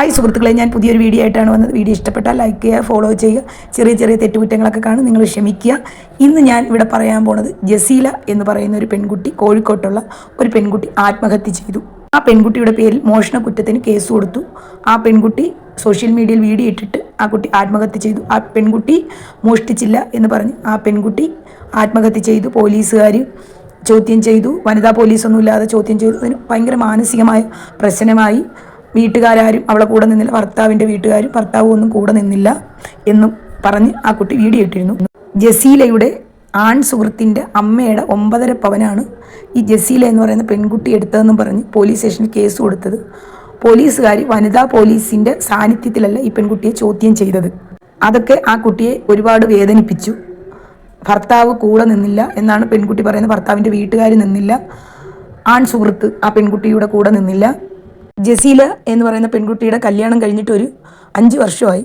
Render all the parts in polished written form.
Hi സുഹൃത്തുക്കളെ, ഞാൻ പുതിയൊരു വീഡിയോ ആയിട്ടാണ് വന്നത്. വീഡിയോ ഇഷ്ടപ്പെട്ടാൽ ലൈക്ക് ചെയ്യുക, ഫോളോ ചെയ്യുക. ചെറിയ ചെറിയ തെറ്റുകുറ്റങ്ങളൊക്കെ കാണും, നിങ്ങൾ ക്ഷമിക്കുക. ഇന്ന് ഞാൻ ഇവിടെ പറയാൻ പോണത് ജസീല എന്ന് പറയുന്ന ഒരു പെൺകുട്ടി, കോഴിക്കോട്ടുള്ള ഒരു പെൺകുട്ടി ആത്മഹത്യ ചെയ്തു. ആ പെൺകുട്ടിയുടെ പേരിൽ മോഷണ കുറ്റത്തിന് കേസ് കൊടുത്തു. ആ പെൺകുട്ടി സോഷ്യൽ മീഡിയയിൽ വീഡിയോ ഇട്ടിട്ട് ആ കുട്ടി ആത്മഹത്യ ചെയ്തു. ആ പെൺകുട്ടി മോഷ്ടിച്ചില്ല എന്ന് പറഞ്ഞ് ആ പെൺകുട്ടി ആത്മഹത്യ ചെയ്തു. പോലീസുകാർ ചോദ്യം ചെയ്തു. വനിതാ പോലീസൊന്നും ഇല്ലാതെ ചോദ്യം ചെയ്തു. അതിന് ഭയങ്കര മാനസികമായ പ്രശ്നമായി. വീട്ടുകാരും അവളെ കൂടെ നിന്നില്ല. ഭർത്താവിൻ്റെ വീട്ടുകാരും ഭർത്താവും ഒന്നും കൂടെ നിന്നില്ല എന്നും പറഞ്ഞ് ആ കുട്ടി വീഡിയോ ഇട്ടിരുന്നു. ജസീലയുടെ ആൺ സുഹൃത്തിൻ്റെ അമ്മയുടെ 9.5 പവനാണ് ഈ ജസീല എന്ന് പറയുന്ന പെൺകുട്ടി എടുത്തതെന്നും പറഞ്ഞ് പോലീസ് സ്റ്റേഷനിൽ കേസ് കൊടുത്തത്. പോലീസുകാർ വനിതാ പോലീസിൻ്റെ സാന്നിധ്യത്തിലല്ല ഈ പെൺകുട്ടിയെ ചോദ്യം ചെയ്തത്. അതൊക്കെ ആ കുട്ടിയെ ഒരുപാട് വേദനിപ്പിച്ചു. ഭർത്താവ് കൂടെ നിന്നില്ല എന്നാണ് പെൺകുട്ടി പറയുന്നത്. ഭർത്താവിൻ്റെ വീട്ടുകാർ നിന്നില്ല. ആൺ സുഹൃത്ത് ആ പെൺകുട്ടിയുടെ കൂടെ നിന്നില്ല. ജസീല എന്ന് പറയുന്ന പെൺകുട്ടിയുടെ കല്യാണം കഴിഞ്ഞിട്ട് ഒരു 5 വർഷമായി.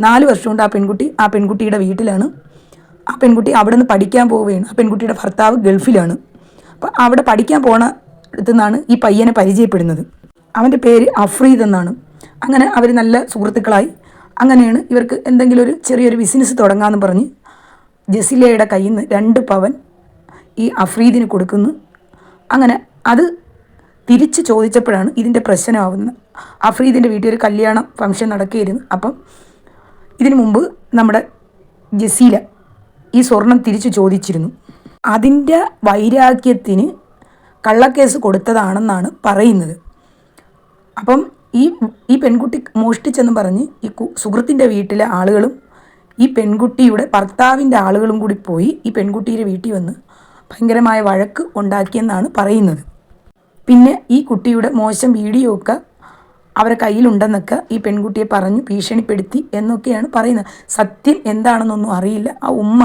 4 വർഷം കൊണ്ട് ആ പെൺകുട്ടിയുടെ വീട്ടിലാണ്. ആ പെൺകുട്ടി അവിടെ നിന്ന് പഠിക്കാൻ പോവുകയാണ്. ആ പെൺകുട്ടിയുടെ ഭർത്താവ് ഗൾഫിലാണ്. അപ്പോൾ അവിടെ പഠിക്കാൻ പോണ അടുത്തു നിന്നാണ് ഈ പയ്യനെ പരിചയപ്പെടുന്നത്. അവൻ്റെ പേര് അഫ്രീദ് എന്നാണ്. അങ്ങനെ അവർ നല്ല സുഹൃത്തുക്കളായി. അങ്ങനെയാണ് ഇവർക്ക് എന്തെങ്കിലും ഒരു ചെറിയൊരു ബിസിനസ് തുടങ്ങാമെന്ന് പറഞ്ഞ് ജസീലയുടെ കയ്യിൽ നിന്ന് 2 പവൻ ഈ അഫ്രീദിന് കൊടുക്കുന്നു. അങ്ങനെ അത് തിരിച്ച് ചോദിച്ചപ്പോഴാണ് ഇതിൻ്റെ പ്രശ്നമാവുന്നത്. അഫ്രീദിൻ്റെ വീട്ടിൽ ഒരു കല്യാണം ഫംഗ്ഷൻ നടക്കുകയായിരുന്നു. അപ്പം ഇതിനു മുമ്പ് നമ്മുടെ ജസീല ഈ സ്വർണം തിരിച്ചു ചോദിച്ചിരുന്നു. അതിൻ്റെ വൈരാഗ്യത്തിന് കള്ളക്കേസ് കൊടുത്തതാണെന്നാണ് പറയുന്നത്. അപ്പം ഈ പെൺകുട്ടി മോഷ്ടിച്ചെന്ന് പറഞ്ഞ് ഈ സുഹൃത്തിൻ്റെ വീട്ടിലെ ആളുകളും ഈ പെൺകുട്ടിയുടെ ഭർത്താവിൻ്റെ ആളുകളും കൂടി പോയി ഈ പെൺകുട്ടിയുടെ വീട്ടിൽ വന്ന് ഭയങ്കരമായ വഴക്ക് ഉണ്ടാക്കിയെന്നാണ് പറയുന്നത്. പിന്നെ ഈ കുട്ടിയുടെ മോശം വീഡിയോ ഒക്കെ അവരെ കയ്യിലുണ്ടെന്നൊക്കെ ഈ പെൺകുട്ടിയെ പറഞ്ഞു ഭീഷണിപ്പെടുത്തി എന്നൊക്കെയാണ് പറയുന്നത്. സത്യം എന്താണെന്നൊന്നും അറിയില്ല. ആ ഉമ്മ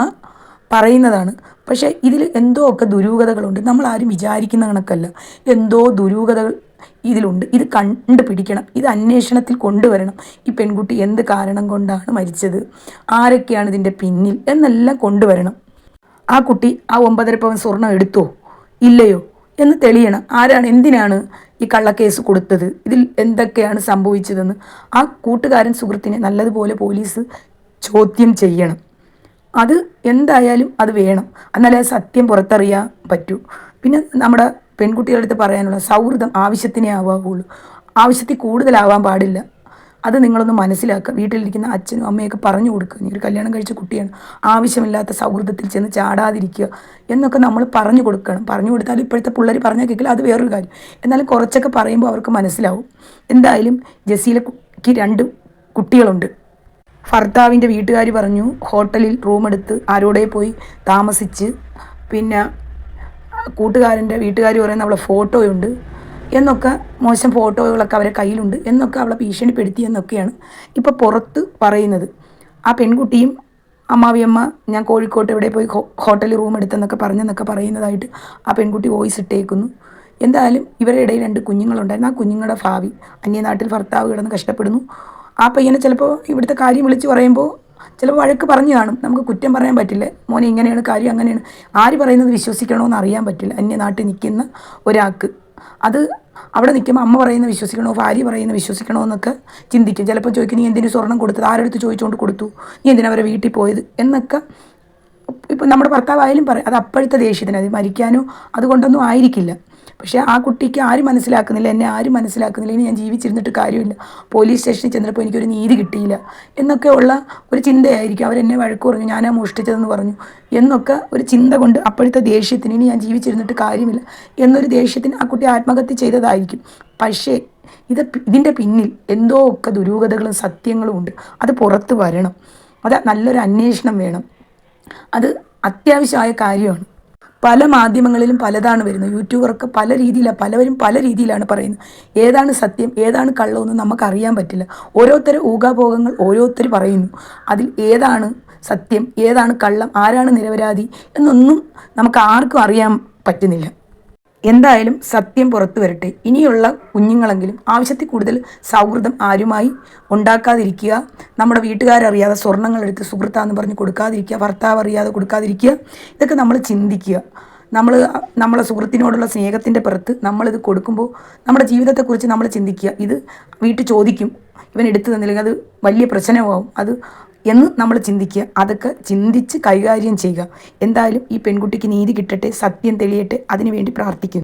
പറയുന്നതാണ്. പക്ഷേ ഇതിൽ എന്തോ ഒക്കെ ദുരൂഹതകളുണ്ട്. നമ്മളാരും വിചാരിക്കുന്ന കണക്കല്ല. എന്തോ ദുരൂഹതകൾ ഇതിലുണ്ട്. ഇത് കണ്ടുപിടിക്കണം. ഇത് അന്വേഷണത്തിൽ കൊണ്ടുവരണം. ഈ പെൺകുട്ടി എന്ത് കാരണം കൊണ്ടാണ് മരിച്ചത്, ആരൊക്കെയാണ് ഇതിൻ്റെ പിന്നിൽ എന്നെല്ലാം കൊണ്ടുവരണം. ആ കുട്ടി ആ 9.5 പവൻ സ്വർണം എടുത്തോ ഇല്ലയോ എന്ന് തെളിയണം. ആരാണ്, എന്തിനാണ് ഈ കള്ളക്കേസ് കൊടുത്തത്, ഇതിൽ എന്തൊക്കെയാണ് സംഭവിച്ചതെന്ന് ആ കൂട്ടുകാരൻ സുഹൃത്തിനെ നല്ലതുപോലെ പോലീസ് ചോദ്യം ചെയ്യണം. അത് എന്തായാലും അത് വേണം. എന്നാലേ സത്യം പുറത്തറിയാൻ പറ്റൂ. പിന്നെ നമ്മുടെ പെൺകുട്ടികളുടെ അടുത്ത് പറയാനുള്ള സൗഹൃദം ആവശ്യത്തിനേ ആവാവുള്ളൂ. ആവശ്യത്തിൽ കൂടുതലാവാൻ പാടില്ല. അത് നിങ്ങളൊന്ന് മനസ്സിലാക്കുക. വീട്ടിലിരിക്കുന്ന അച്ഛനും അമ്മയൊക്കെ പറഞ്ഞു കൊടുക്കുക. നീ ഒരു കല്യാണം കഴിച്ച കുട്ടിയാണ്, ആവശ്യമില്ലാത്ത സൗഹൃദത്തിൽ ചെന്ന് ചാടാതിരിക്കുക എന്നൊക്കെ നമ്മൾ പറഞ്ഞു കൊടുക്കണം. പറഞ്ഞു കൊടുത്താൽ ഇപ്പോഴത്തെ പിള്ളേർ പറഞ്ഞാൽ കേൾക്കില്ല, അത് വേറൊരു കാര്യം. എന്നാലും കുറച്ചൊക്കെ പറയുമ്പോൾ അവർക്ക് മനസ്സിലാവും. എന്തായാലും ജസീലയ്ക്ക് 2 കുട്ടികളുണ്ട്. ഭർത്താവിൻ്റെ വീട്ടുകാർ പറഞ്ഞു ഹോട്ടലിൽ റൂമെടുത്ത് ആരോടെ പോയി താമസിച്ച്, പിന്നെ കൂട്ടുകാരൻ്റെ വീട്ടുകാർ പറയുന്ന അവളെ ഫോട്ടോയുണ്ട് എന്നൊക്കെ, മോശം ഫോട്ടോകളൊക്കെ അവരെ കയ്യിലുണ്ട് എന്നൊക്കെ അവളെ ഭീഷണിപ്പെടുത്തി എന്നൊക്കെയാണ് ഇപ്പോൾ പുറത്ത് പറയുന്നത്. ആ പെൺകുട്ടിയും അമ്മാവിയമ്മ ഞാൻ കോഴിക്കോട്ട് എവിടെ പോയി ഹോട്ടലിൽ റൂം എടുത്തെന്നൊക്കെ പറഞ്ഞെന്നൊക്കെ പറയുന്നതായിട്ട് ആ പെൺകുട്ടി വോയിസ് ഇട്ടേക്കുന്നു. എന്തായാലും ഇവരുടെ ഇടയിൽ 2 കുഞ്ഞുങ്ങളുണ്ടായിരുന്നു. ആ കുഞ്ഞുങ്ങളുടെ ഭാവി, അന്യനാട്ടിൽ ഭർത്താവ് കിടന്ന് കഷ്ടപ്പെടുന്നു. ആ പയ്യനെ ചിലപ്പോൾ ഇവിടുത്തെ കാര്യം വിളിച്ച് പറയുമ്പോൾ ചിലപ്പോൾ വഴക്ക് പറഞ്ഞു കാണും. നമുക്ക് കുറ്റം പറയാൻ പറ്റില്ല. മോനെ ഇങ്ങനെയാണ് കാര്യം, അങ്ങനെയാണ്. ആര് പറയുന്നത് വിശ്വസിക്കണമെന്ന് അറിയാൻ പറ്റില്ല. അന്യനാട്ടിൽ നിൽക്കുന്ന ഒരാൾക്ക് അത് അവിടെ നിൽക്കുമ്പോൾ അമ്മ പറയുന്ന വിശ്വസിക്കണോ ഭാര്യ പറയുന്ന വിശ്വസിക്കണോ എന്നൊക്കെ ചിന്തിക്കും. ചിലപ്പോൾ ചോദിക്കും, നീ എന്തിനു സ്വർണം കൊടുത്തത്, ആരെടുത്ത് ചോദിച്ചുകൊണ്ട് കൊടുത്തു, നീ എന്തിനാ അവരെ വീട്ടിൽ പോയത് എന്നൊക്കെ. ഇപ്പം നമ്മുടെ ഭർത്താവായാലും പറയും. അത് അപ്പോഴത്തെ ദേഷ്യത്തിന്, അത് മരിക്കാനോ അതുകൊണ്ടൊന്നും ആയിരിക്കില്ല. പക്ഷേ ആ കുട്ടിക്ക് ആരും മനസ്സിലാക്കുന്നില്ല. എന്നെ ആരും മനസ്സിലാക്കുന്നില്ല, ഇനി ഞാൻ ജീവിച്ചിരുന്നിട്ട് കാര്യമില്ല, പോലീസ് സ്റ്റേഷനിൽ ചെന്നപ്പോൾ എനിക്കൊരു നീതി കിട്ടിയില്ല എന്നൊക്കെ ഉള്ള ഒരു ചിന്തയായിരിക്കും. അവരെന്നെ വഴക്ക് പറഞ്ഞു, ഞാനാ മോഷ്ടിച്ചതെന്ന് പറഞ്ഞു എന്നൊക്കെ ഒരു ചിന്ത കൊണ്ട് അപ്പോഴത്തെ ദേഷ്യത്തിന് ഇനി ഞാൻ ജീവിച്ചിരുന്നിട്ട് കാര്യമില്ല എന്നൊരു ദേഷ്യത്തിന് ആ കുട്ടി ആത്മഹത്യ ചെയ്തതായിരിക്കും. പക്ഷേ ഇതിൻ്റെ പിന്നിൽ എന്തോ ഒക്കെ ദുരൂഹതകളും സത്യങ്ങളും ഉണ്ട്. അത് പുറത്ത് വരണം. അത് നല്ലൊരു അന്വേഷണം വേണം. അത് അത്യാവശ്യമായ കാര്യമാണ്. പല മാധ്യമങ്ങളിലും പലതാണ് വരുന്നത്. യൂട്യൂബർക്ക് പലവരും പല രീതിയിലാണ് പറയുന്നത്. ഏതാണ് സത്യം ഏതാണ് കള്ളമെന്ന് നമുക്കറിയാൻ പറ്റില്ല. ഓരോരുത്തരും ഊഹാപോഹങ്ങൾ ഓരോരുത്തർ പറയുന്നു. അതിൽ ഏതാണ് സത്യം ഏതാണ് കള്ളം, ആരാണ് നിരപരാധി എന്നൊന്നും നമുക്ക് ആർക്കും അറിയാൻ പറ്റുന്നില്ല. എന്തായാലും സത്യം പുറത്തു വരട്ടെ. ഇനിയുള്ള കുഞ്ഞുങ്ങളെങ്കിലും ആവശ്യത്തിൽ കൂടുതൽ സൗഹൃദം ആരുമായി ഉണ്ടാക്കാതിരിക്കുക. നമ്മുടെ വീട്ടുകാരറിയാതെ സ്വർണ്ണങ്ങളെടുത്ത് സുഹൃത്താന്ന് പറഞ്ഞ് കൊടുക്കാതിരിക്കുക. ഭർത്താവ് അറിയാതെ കൊടുക്കാതിരിക്കുക. ഇതൊക്കെ നമ്മൾ ചിന്തിക്കുക. നമ്മളെ സുഹൃത്തിനോടുള്ള സ്നേഹത്തിൻ്റെ പുറത്ത് നമ്മളിത് കൊടുക്കുമ്പോൾ നമ്മുടെ ജീവിതത്തെക്കുറിച്ച് നമ്മൾ ചിന്തിക്കുക. ഇത് വീട്ടിൽ ചോദിക്കും, ഇവൻ എടുത്തു തന്നില്ലെങ്കിൽ അത് വലിയ പ്രശ്നമാവും അത് എന്ന് നമ്മൾ ചിന്തിക്കുക. അതൊക്കെ ചിന്തിച്ച് കൈകാര്യം ചെയ്യുക. എന്തായാലും ഈ പെൺകുട്ടിക്ക് നീതി കിട്ടട്ടെ, സത്യം തെളിയട്ടെ, അതിനുവേണ്ടി പ്രാർത്ഥിക്കുന്നു.